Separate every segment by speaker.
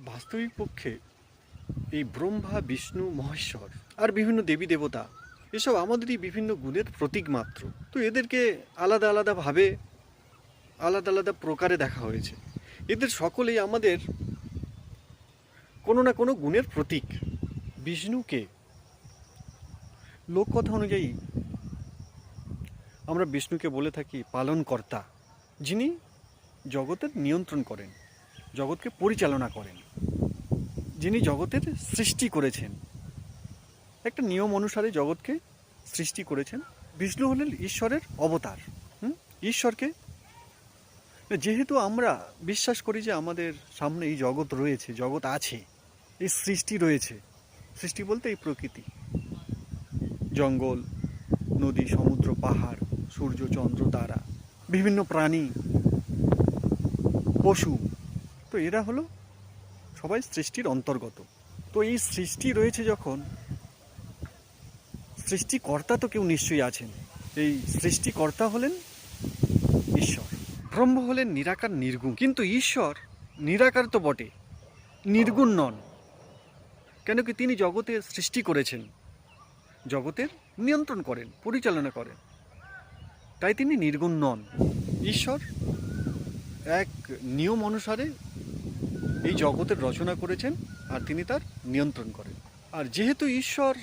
Speaker 1: বাস্তবিক পক্ষে এই ব্রহ্মা, বিষ্ণু, মহেশ্বর আর বিভিন্ন দেবী দেবতা এসব আমাদেরই বিভিন্ন গুণের প্রতীক মাত্র। তো এদেরকে আলাদা আলাদাভাবে আলাদা আলাদা প্রকারে দেখা হয়েছে। এদের সকলেই আমাদের কোনো না কোনো গুণের প্রতীক। বিষ্ণুকে লোককথা অনুযায়ী আমরা বিষ্ণুকে বলে থাকি পালনকর্তা, যিনি জগতের নিয়ন্ত্রণ করেন, জগৎকে পরিচালনা করেন, যিনি জগতের সৃষ্টি করেছেন, একটা নিয়ম অনুসারে জগৎকে সৃষ্টি করেছেন। বিষ্ণু হলেন ঈশ্বরের অবতার। ঈশ্বরকে যেহেতু আমরা বিশ্বাস করি যে আমাদের সামনে এই জগৎ রয়েছে, জগৎ আছে, এই সৃষ্টি রয়েছে, সৃষ্টি বলতে এই প্রকৃতি, জঙ্গল, নদী, সমুদ্র, পাহাড়, সূর্য, চন্দ্র, তারা, বিভিন্ন প্রাণী, পশু, তো এরা হলো সবাই সৃষ্টির অন্তর্গত। তো এই সৃষ্টি রয়েছে যখন, সৃষ্টিকর্তা তো কেউ নিশ্চয়ই আছেন। এই সৃষ্টিকর্তা হলেন ঈশ্বর। ব্রহ্ম হলেন নিরাকার, নির্গুণ। কিন্তু ঈশ্বর নিরাকার তো বটে, নির্গুণ নন। কেন কি তিনি জগতের সৃষ্টি করেছেন, জগতের নিয়ন্ত্রণ করেন, পরিচালনা করেন, তাই তিনি নির্গুণ নন। ঈশ্বর এক নিয়ম অনুসারে এই জগতের রচনা করেছেন আর তিনি তার নিয়ন্ত্রণ করেন। আর যেহেতু ঈশ্বর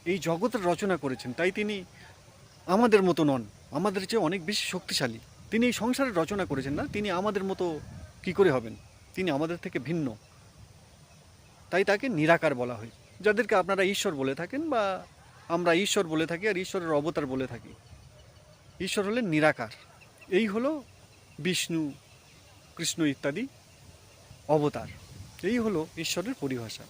Speaker 1: এই জগতের রচনা করেছেন, তাই তিনি আমাদের মতো নন, আমাদের চেয়ে অনেক বেশি শক্তিশালী। তিনি এই সংসারের রচনা করেছেন না, তিনি আমাদের মতো কি করে হবেন, তিনি আমাদের থেকে ভিন্ন। তাই তাকে নিরাকার বলা হয়, যাদেরকে আপনারা ঈশ্বর বলে থাকেন বা আমরা ঈশ্বর বলে থাকি আর ঈশ্বরের অবতার বলে থাকি। ঈশ্বর হলেন নিরাকার। এই হলো বিষ্ণু, কৃষ্ণ ইত্যাদি অবতার। এই হলো ঈশ্বরের পরিভাষা।